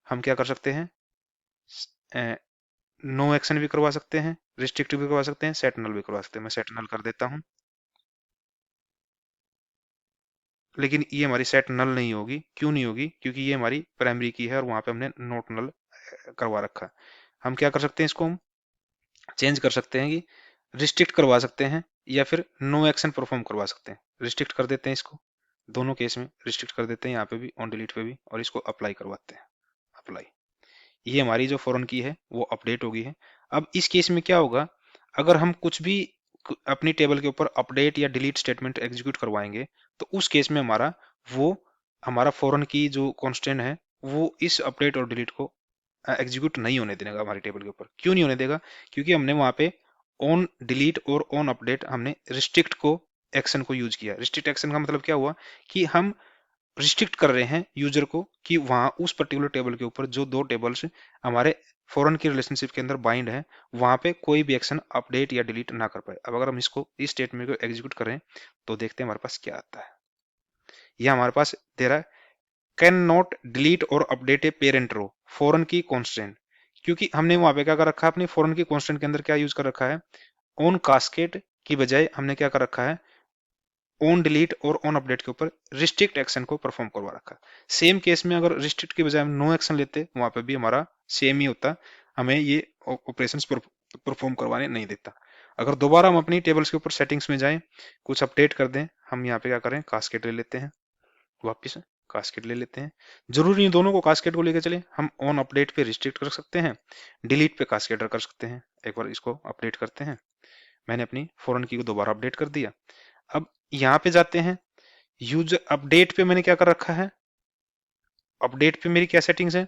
S1: हम क्या कर सकते हैं? नो एक्शन भी करवा सकते हैं, रिस्ट्रिक्ट भी करवा सकते हैं, सेट नल भी करवा सकते हैं। मैं सेट नल कर देता हूँ, लेकिन ये हमारी सेट नल नहीं होगी। क्यों नहीं होगी? क्योंकि ये हमारी प्राइमरी की है और वहां पे हमने नोट नल करवा रखा है। हम क्या कर सकते हैं? इसको हम चेंज कर सकते हैं कि रिस्ट्रिक्ट करवा सकते हैं या फिर नो एक्शन परफॉर्म करवा सकते हैं। रिस्ट्रिक्ट कर देते हैं इसको, दोनों केस में रिस्ट्रिक्ट कर देते हैं, यहाँ पे भी ऑन डिलीट पे भी, और इसको अप्लाई करवाते हैं। अप्लाई, ये हमारी जो फॉरेन की है वो अपडेट हो गई है। अब इस केस में क्या होगा? अगर हम कुछ भी अपनी टेबल के ऊपर अपडेट या डिलीट स्टेटमेंट एग्जीक्यूट करवाएंगे, तो उस केस में हमारा फॉरेन की जो कांस्टेंट है वो इस अपडेट और डिलीट को एग्जीक्यूट नहीं होने देगा हमारी टेबल के ऊपर। क्यों नहीं होने देगा? क्योंकि हमने वहां पे ऑन डिलीट और ऑन अपडेट हमने रिस्ट्रिक्ट को एक्शन को यूज किया। रिस्ट्रिक्ट एक्शन का मतलब क्या हुआ? कि हम रिस्ट्रिक्ट कर रहे हैं यूजर को कि वहां उस पर्टिकुलर टेबल के ऊपर जो दो टेबल्स हमारे फॉरेन की रिलेशनशिप के अंदर बाइंड है, वहां पे कोई भी एक्शन अपडेट या डिलीट ना कर पाए। अब अगर हम इसको इस स्टेटमेंट को एग्जीक्यूट करें, तो देखते हैं हमारे पास क्या आता है। यह हमारे पास दे रहा है, कैन नॉट डिलीट और update a parent row foreign key constant. क्योंकि हमने वहां पे क्या कर रखा है? अपनी फॉरेन की कॉन्स्टेंट के अंदर क्या यूज कर रखा है? ऑन कास्केड की बजाय हमने क्या कर रखा है? ऑन डिलीट और ऑन अपडेट के ऊपर रिस्ट्रिक्ट एक्शन को परफॉर्म करवा रखा। सेम केस में अगर रिस्ट्रिक्ट की बजाय हम नो एक्शन लेते, वहां पे भी हमारा सेम ही होता, हमें ये ऑपरेशंस परफॉर्म करवाने नहीं देता। अगर दोबारा हम अपनी टेबल्स के ऊपर सेटिंग्स में जाएं, कुछ अपडेट कर दें, हम यहाँ पे क्या करें? कास्केड ले लेते हैं, वापिस कास्केड ले लेते हैं। जरूरी नहीं दोनों को कास्केड को लेकर चले, हम ऑन अपडेट पे रिस्ट्रिक्ट कर सकते हैं, डिलीट पे कास्केडर कर सकते हैं। एक बार इसको अपडेट करते हैं। मैंने अपनी फॉरेन की को दोबारा अपडेट कर दिया। अब यहाँ पे जाते हैं, यूजर अपडेट पे मैंने क्या कर रखा है? अपडेट पे मेरी क्या सेटिंग्स है?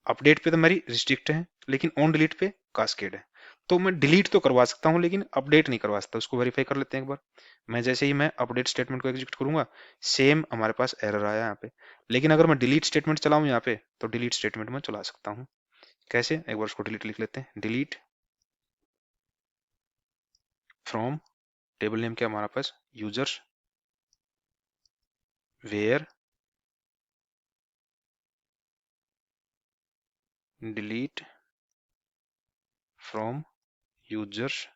S1: अपडेट पे तो मेरी रिस्ट्रिक्ट है, लेकिन ऑन डिलीट पे कास्केड है। तो मैं डिलीट तो करवा सकता हूं, लेकिन अपडेट नहीं करवा सकता। उसको वेरीफाई कर लेते हैं एक बार। मैं जैसे ही मैं अपडेट स्टेटमेंट को एग्जीक्यूट करूंगा, सेम हमारे पास एरर आया यहाँ पे। लेकिन अगर मैं डिलीट स्टेटमेंट चलाऊं यहाँ पे, तो डिलीट स्टेटमेंट में चला सकता हूँ। कैसे? एक बार उसको डिलीट लिख लेते हैं। डिलीट फ्रॉम, टेबल नेम क्या हमारे पास? Users where delete from users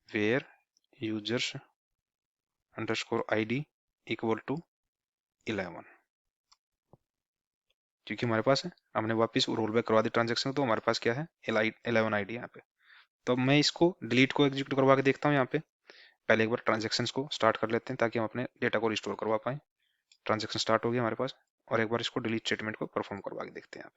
S1: where users underscore ID equal to 11। क्योंकि हमारे पास है, हमने वापस रोल बैक करवा दी ट्रांजेक्शन, तो हमारे पास क्या है? 11 ID यहाँ पे। तो मैं इसको डिलीट को एग्जीक्यूट करवा के देखता हूँ यहाँ पे। पहले एक बार ट्रांजेक्शन को स्टार्ट कर लेते हैं, ताकि हम अपने डेटा को रिस्टोर करवा पाए। ट्रांजेक्शन स्टार्ट हो गया हमारे पास, और एक बार इसको डिलीट स्टेटमेंट को परफॉर्म करवा के देखते हैं।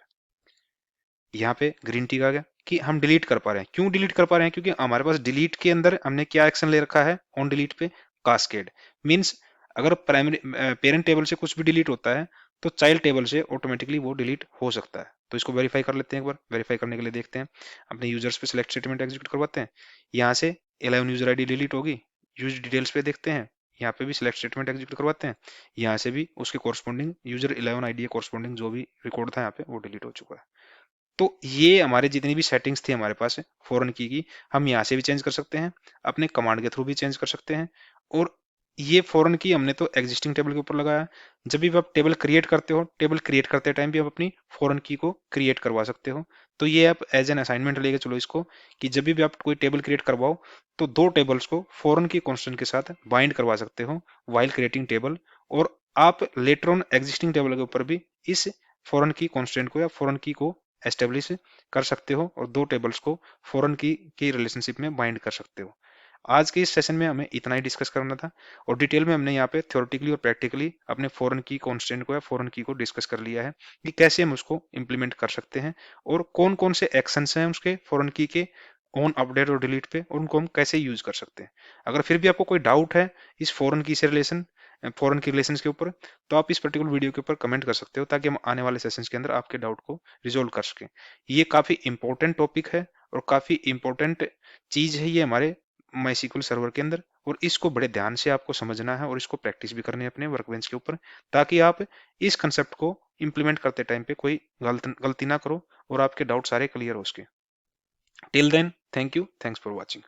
S1: यहाँ पे ग्रीन टिक आ गया कि हम डिलीट कर पा रहे हैं। क्यों डिलीट कर पा रहे हैं? क्योंकि हमारे पास डिलीट के अंदर हमने क्या एक्शन ले रखा है? ऑन डिलीट पे कास्केड। मींस अगर प्राइमरी पेरेंट टेबल से कुछ भी डिलीट होता है, तो चाइल्ड टेबल से ऑटोमेटिकली वो डिलीट हो सकता है। तो इसको वेरीफाई कर लेते हैं एक बार। वेरीफाई करने के लिए देखते हैं, अपने यूजर्स पे सिलेक्ट स्टेटमेंट एग्जीक्यूट करवाते हैं। यहाँ से 11 यूजर आईडी डिलीट होगी। यूज डिटेल्स पे देखते हैं, यहाँ पे भी सिलेक्ट स्टेटमेंट एग्जीक्यूट करवाते हैं। यहाँ से भी उसके कोरस्पॉन्डिंग यूजर 11 आईडी कोरस्पॉन्डिंग जो भी रिकॉर्ड था यहाँ पे, वो डिलीट हो चुका है। तो ये हमारे जितनी भी सेटिंग्स थी हमारे पास फॉरेन की हम यहाँ से भी चेंज कर सकते हैं, अपने कमांड के थ्रू भी चेंज कर सकते हैं। और ये फॉरेन की हमने तो एग्जिस्टिंग टेबल के ऊपर लगाया। जब भी आप टेबल क्रिएट करते हो, टेबल क्रिएट करते टाइम भी आप अपनी फॉरेन की को क्रिएट करवा सकते हो। तो ये आप एज एन असाइनमेंट लेके चलो इसको, कि जब भी आप कोई टेबल क्रिएट करवाओ, तो दो टेबल्स को फॉरेन की कॉन्स्टेंट के साथ बाइंड करवा सकते हो वाइल क्रिएटिंग टेबल। और आप लेटर ऑन एग्जिस्टिंग टेबल के ऊपर भी इस फॉरेन की कॉन्स्टेंट को या फॉरेन की को एस्टेब्लिश कर सकते हो, और दो टेबल्स को फॉरेन की रिलेशनशिप में बाइंड कर सकते हो। आज के इस सेशन में हमें इतना ही डिस्कस करना था, और डिटेल में हमने यहाँ पे थ्योरेटिकली और प्रैक्टिकली अपने फॉरेन की कांस्टेंट को या फॉरेन की को डिस्कस कर लिया है, कि कैसे हम उसको इंप्लीमेंट कर सकते हैं, और कौन कौन से एक्शंस हैं उसके फॉरेन की के ऑन अपडेट और डिलीट पे, और उनको हम कैसे यूज कर सकते हैं। अगर फिर भी आपको कोई डाउट है इस फॉरेन की रिलेशन के ऊपर, तो आप इस पर्टिकुलर वीडियो के ऊपर कमेंट कर सकते हो, ताकि हम आने वाले सेशंस के अंदर आपके डाउट को रिजोल्व कर सकें। ये काफी इंपॉर्टेंट टॉपिक है और काफी इंपॉर्टेंट चीज है ये हमारे MySQL सर्वर के अंदर, और इसको बड़े ध्यान से आपको समझना है और इसको प्रैक्टिस भी करनी है अपने वर्कबेंच के ऊपर, ताकि आप इस कंसेप्ट को इंप्लीमेंट करते टाइम पे कोई गलती ना करो और आपके डाउट सारे क्लियर हो सके। Till then, thank you, thanks for watching.